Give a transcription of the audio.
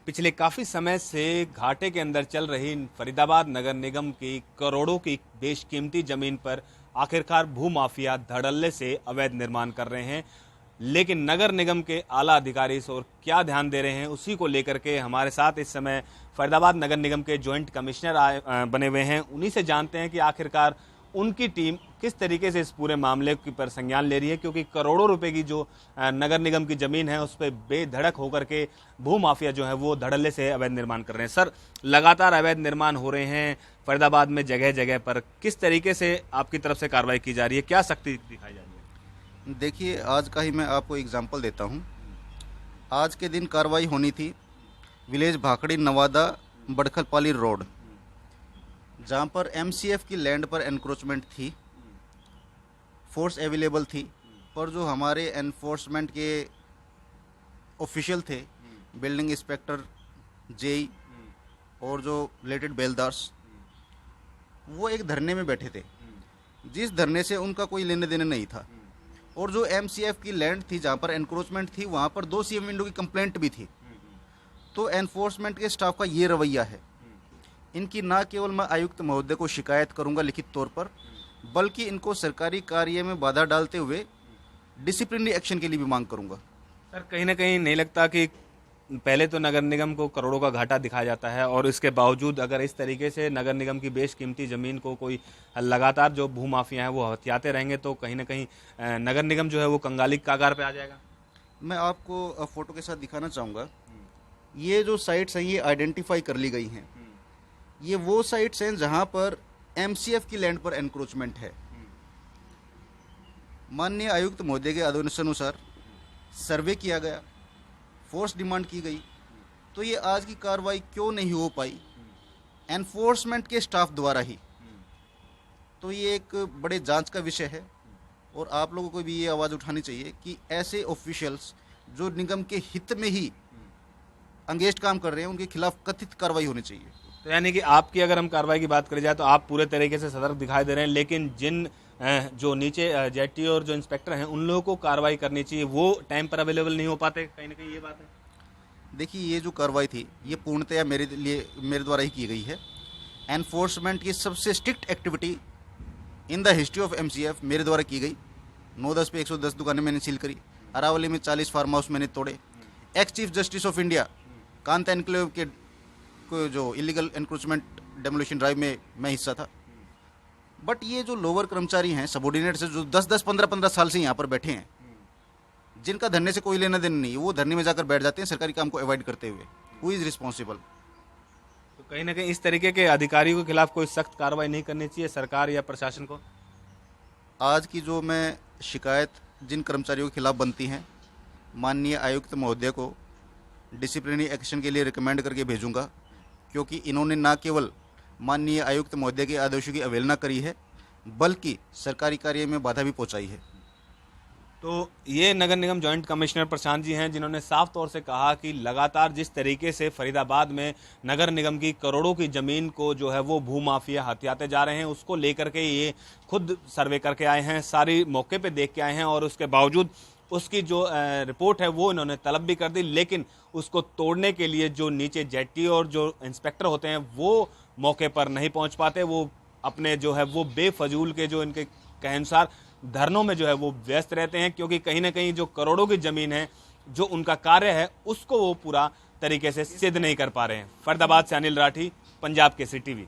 पिछले काफी समय से घाटे के अंदर चल रही फरीदाबाद नगर निगम की करोड़ों की बेशकीमती जमीन पर आखिरकार भूमाफिया धड़ल्ले से अवैध निर्माण कर रहे हैं। लेकिन नगर निगम के आला अधिकारी इस ओर क्या ध्यान दे रहे हैं, उसी को लेकर के हमारे साथ इस समय फरीदाबाद नगर निगम के जॉइंट कमिश्नर बने हुए हैं। उन्हीं से जानते हैं कि आखिरकार उनकी टीम किस तरीके से इस पूरे मामले की पर संज्ञान ले रही है, क्योंकि करोड़ों रुपए की जो नगर निगम की जमीन है उस पर बेधड़क होकर के भूमाफिया जो है वो धड़ल्ले से अवैध निर्माण कर रहे हैं। सर, लगातार अवैध निर्माण हो रहे हैं फरीदाबाद में जगह जगह पर, किस तरीके से आपकी तरफ से कार्रवाई की जा रही है, क्या सख्ती दिखाई जा रही है? देखिए, आज का ही मैं आपको एग्जांपल देता हूं। आज के दिन कार्रवाई होनी थी विलेज भाखड़ी नवादा बड़खलपाली रोड, जहां पर एमसीएफ की लैंड पर एनक्रोचमेंट थी, फोर्स अवेलेबल थी, पर जो हमारे एनफोर्समेंट के ऑफिशियल थे, बिल्डिंग इंस्पेक्टर, जेई और जो रिलेटेड बेलदार्स, वो एक धरने में बैठे थे, जिस धरने से उनका कोई लेने देने नहीं था। और जो एमसीएफ की लैंड थी जहां पर एनक्रोचमेंट थी, वहां पर 2 सीएम विंडो की कंप्लेंट भी थी। तो एनफोर्समेंट के स्टाफ का ये रवैया है। इनकी ना केवल मैं आयुक्त महोदय को शिकायत करूंगा लिखित तौर पर, बल्कि इनको सरकारी कार्य में बाधा डालते हुए डिसिप्लिनरी एक्शन के लिए भी मांग करूंगा। सर, कहीं ना कहीं नहीं लगता कि पहले तो नगर निगम को करोड़ों का घाटा दिखाया जाता है और इसके बावजूद अगर इस तरीके से नगर निगम की बेशकीमती ज़मीन को कोई लगातार जो भूमाफिया हैं वो हथियाते रहेंगे तो कहीं ना कहीं नगर निगम जो है वो कंगाली के कगार पे आ जाएगा? मैं आपको फोटो के साथ दिखाना चाहूँगा। ये जो साइट्स हैं ये आइडेंटिफाई कर ली गई हैं। ये वो साइट्स हैं जहां पर एमसीएफ की लैंड पर एनक्रोचमेंट है। माननीय आयुक्त महोदय के आदेशानुसार सर्वे किया गया, फोर्स डिमांड की गई, तो ये आज की कार्रवाई क्यों नहीं हो पाई? एनफोर्समेंट के स्टाफ द्वारा ही। तो ये एक बड़े जांच का विषय है और आप लोगों को भी ये आवाज़ उठानी चाहिए कि ऐसे ऑफिशियल्स जो निगम के हित में ही अंगेस्ट काम कर रहे हैं, उनके खिलाफ कथित कार्रवाई होनी चाहिए। तो यानी कि आपकी अगर हम कार्रवाई की बात करी जाए तो आप पूरे तरीके से सतर्क दिखाई दे रहे हैं, लेकिन जिन जो नीचे जेटी और जो इंस्पेक्टर हैं उन लोगों को कार्रवाई करनी चाहिए, वो टाइम पर अवेलेबल नहीं हो पाते, कहीं ना कहीं ये बात है। देखिए, ये जो कार्रवाई थी ये पूर्णतया मेरे द्वारा ही की गई है। एनफोर्समेंट की सबसे strict activity in the history of MCF मेरे द्वारा की गई। 9-10 पे 110 दुकानें मैंने सील करी, अरावली में 40 फार्म हाउस मैंने तोड़े। Ex chief justice of India Kanta enclave के जो इलीगल एनक्रोचमेंट डेमोलिशन ड्राइव में मैं हिस्सा था। बट ये जो लोअर कर्मचारी हैं, सबॉर्डिनेट से, जो 10-10 15-15 साल से यहाँ पर बैठे हैं, जिनका धरने से कोई लेना देना नहीं, वो धरने में जाकर बैठ जाते हैं सरकारी काम को अवॉइड करते हुए। Who is responsible? तो कहीं ना कहीं इस तरीके के अधिकारियों के खिलाफ कोई सख्त कार्रवाई नहीं करनी चाहिए सरकार या प्रशासन को? आज की जो मैं शिकायत जिन कर्मचारियों के खिलाफ बनती हैं, माननीय आयुक्त महोदय को डिसिप्लिनरी एक्शन के लिए रिकमेंड करके भेजूंगा, क्योंकि इन्होंने न केवल माननीय आयुक्त महोदय के आदेशों की अवहेलना करी है, बल्कि सरकारी कार्य में बाधा भी पहुंचाई है। तो ये नगर निगम जॉइंट कमिश्नर प्रशांत जी हैं, जिन्होंने साफ तौर से कहा कि लगातार जिस तरीके से फरीदाबाद में नगर निगम की करोड़ों की ज़मीन को जो है वो भूमाफिया हथियाते जा रहे हैं, उसको लेकर के ये खुद सर्वे करके आए हैं, सारी मौके पे देख के आए हैं और उसके बावजूद उसकी जो रिपोर्ट है वो इन्होंने तलब भी कर दी। लेकिन उसको तोड़ने के लिए जो नीचे जेटी और जो इंस्पेक्टर होते हैं वो मौके पर नहीं पहुंच पाते, वो अपने जो है वो बेफजूल के जो इनके कहनुसार धरनों में जो है वो व्यस्त रहते हैं, क्योंकि कहीं ना कहीं जो करोड़ों की ज़मीन है जो उनका कार्य है उसको वो पूरा तरीके से सिद्ध नहीं कर पा रहे हैं। फरीदाबाद से अनिल राठी, पंजाब केसरी टीवी।